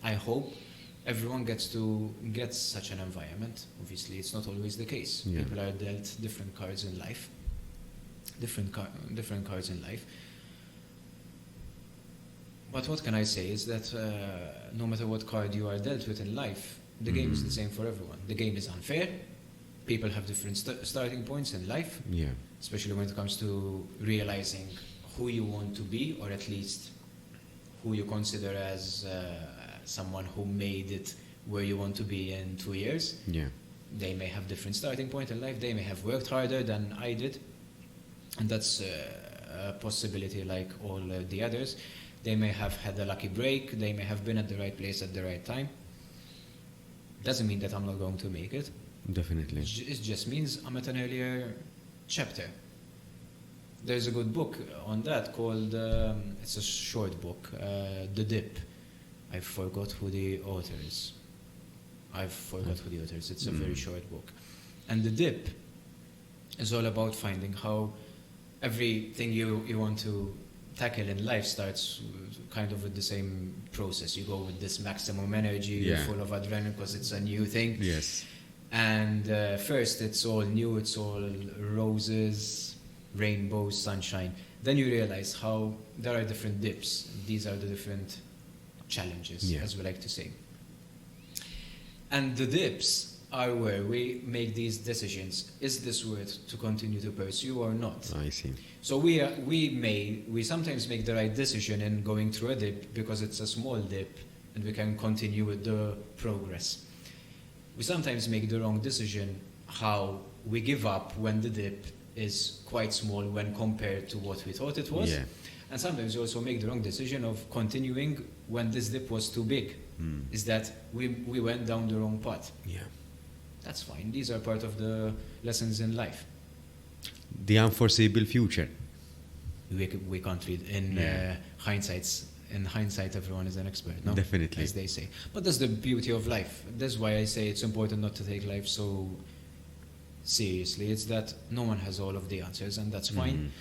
I hope everyone gets such an environment. Obviously, it's not always the case. Yeah. People are dealt different cards in life, different cards in life. But what can I say is that no matter what card you are dealt with in life, the game is the same for everyone. The game is unfair. People have different starting points in life, Yeah. especially when it comes to realizing who you want to be, or at least who you consider as someone who made it where you want to be in 2 years. Yeah. They may have different starting point in life. They may have worked harder than I did, and that's a possibility like all the others. They may have had a lucky break. They may have been at the right place at the right time. Doesn't mean that I'm not going to make it. Definitely. It just means I'm at an earlier chapter. There's a good book on that called, it's a short book, The Dip. I forgot who the author is. It's a very short book. And The Dip is all about finding how everything you want to tackle in life starts kind of with the same process. You go with this maximum energy, you're full of adrenaline because it's a new thing. Yes. And first it's all new, it's all roses, rainbows, sunshine. Then you realize how there are different dips. These are the different challenges, as we like to say. And the dips are where we make these decisions. Is this worth to continue to pursue or not? I see. So we sometimes make the right decision in going through a dip because it's a small dip and we can continue with the progress. We sometimes make the wrong decision how we give up when the dip is quite small when compared to what we thought it was. Yeah. And sometimes we also make the wrong decision of continuing when this dip was too big. Is that we went down the wrong path. Yeah. That's fine. These are part of the lessons in life. The unforeseeable future. We can't read. In hindsight, everyone is an expert, no? Definitely. As they say. But that's the beauty of life. That's why I say it's important not to take life so seriously. It's that no one has all of the answers, and that's fine.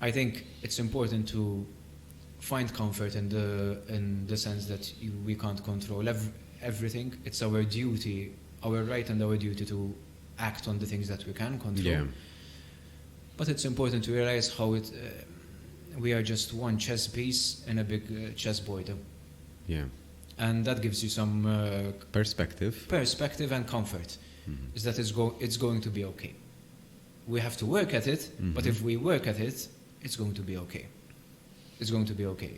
I think it's important to find comfort in the sense that we can't control everything. It's our duty, our right and our duty to act on the things that we can control. Yeah. But it's important to realize how we are just one chess piece in a big chessboard. Yeah. And that gives you some Perspective. and comfort. Is that it's going to be okay. We have to work at it, but if we work at it, it's going to be okay. It's going to be okay.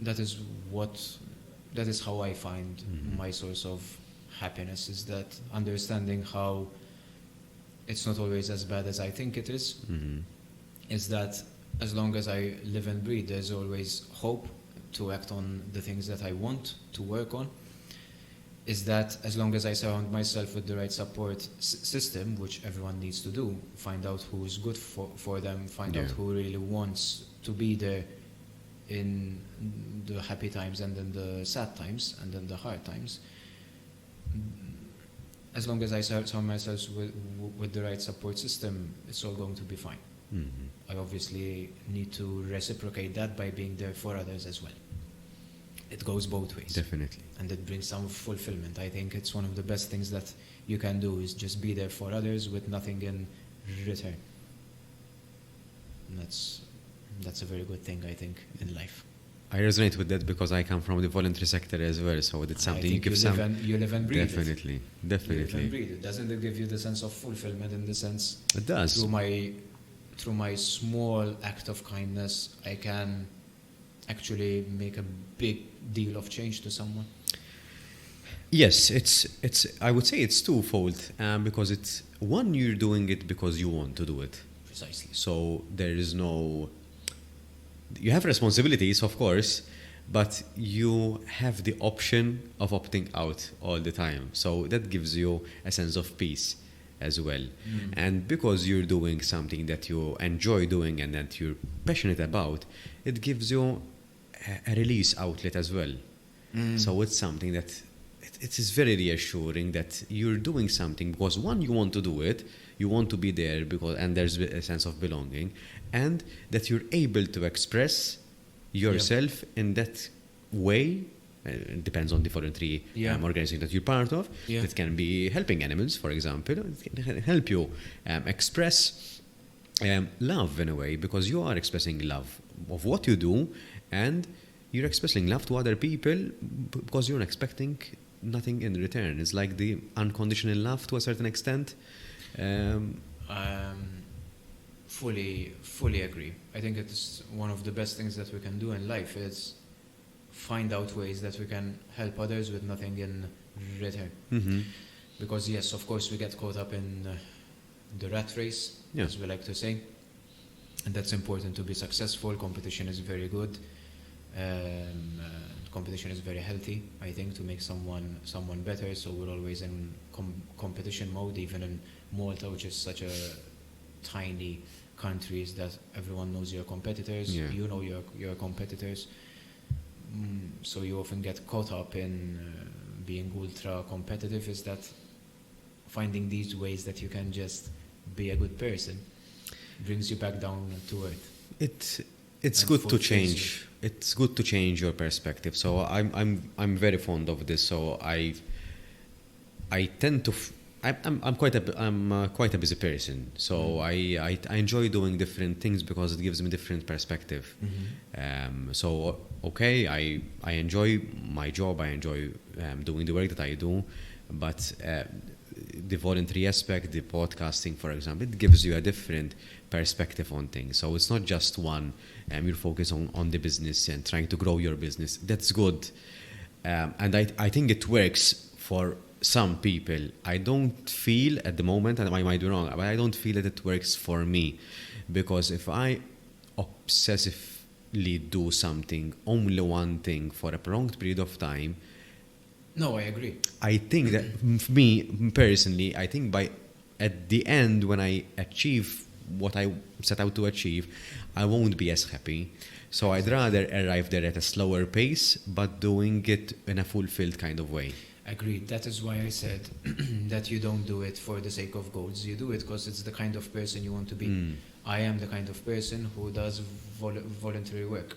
That is how I find my source of happiness, is that understanding how it's not always as bad as I think it is. Is that as long as I live and breathe, there's always hope to act on the things that I want to work on. Is that as long as I surround myself with the right support system, which everyone needs to do, find out who is good for them, find out who really wants to be there in the happy times and in the sad times and in the hard times. As long as I surround myself with the right support system, it's all going to be fine. I obviously need to reciprocate that by being there for others as well. It goes both ways. Definitely. And it brings some fulfillment. I think it's one of the best things that you can do, is just be there for others with nothing in return. And that's a very good thing, I think, in life. I resonate with that because I come from the voluntary sector as well, so it's something you give some. You live and breathe Definitely, it. definitely. You live and breathe it. Doesn't it give you the sense of fulfillment in the sense? It does. Through my small act of kindness, I can actually make a big deal of change to someone. Yes, I would say it's twofold, because it's one, you're doing it because you want to do it. Precisely. So there is no. You have responsibilities, of course, but you have the option of opting out all the time. So that gives you a sense of peace as well. And because you're doing something that you enjoy doing and that you're passionate about, it gives you a release outlet as well. So it's something that it is very reassuring that you're doing something because, one, you want to do it, you want to be there and there's a sense of belonging, and that you're able to express yourself in that way. It depends on the voluntary organization that you're part of. Yeah. It can be helping animals, for example. It can help you express love in a way, because you are expressing love of what you do, and you're expressing love to other people because you're expecting nothing in return. It's like the unconditional love to a certain extent. Fully agree. I think it's one of the best things that we can do in life is find out ways that we can help others with nothing in return. Mm-hmm. Because yes, of course, we get caught up in the rat race, as we like to say, and that's important to be successful. Competition is very good. Competition is very healthy, I think, to make someone better. So we're always in competition mode, even in Malta, which is such a tiny country, is that everyone knows your competitors. Yeah. You know your competitors. So you often get caught up in being ultra competitive. Is that finding these ways that you can just be a good person brings you back down to earth. It's good to change. It's good to change your perspective. So I'm very fond of this. So I tend to. I'm quite a busy person. So I enjoy doing different things because it gives me different perspective. Mm-hmm. So okay, I enjoy my job. I enjoy doing the work that I do, but the voluntary aspect, the podcasting, for example, it gives you a different perspective on things. So it's not just one. You're focused on the business and trying to grow your business. That's good, and I think it works for some people. I don't feel at the moment, and I might be wrong, but I don't feel that it works for me, because if I obsessively do something, only one thing for a prolonged period of time. No, I agree. I think that me personally, I think at the end, when I achieve what I set out to achieve, I won't be as happy. So I'd rather arrive there at a slower pace, but doing it in a fulfilled kind of way. Agreed. That is why I said that you don't do it for the sake of goals. You do it because it's the kind of person you want to be. I am the kind of person who does voluntary work.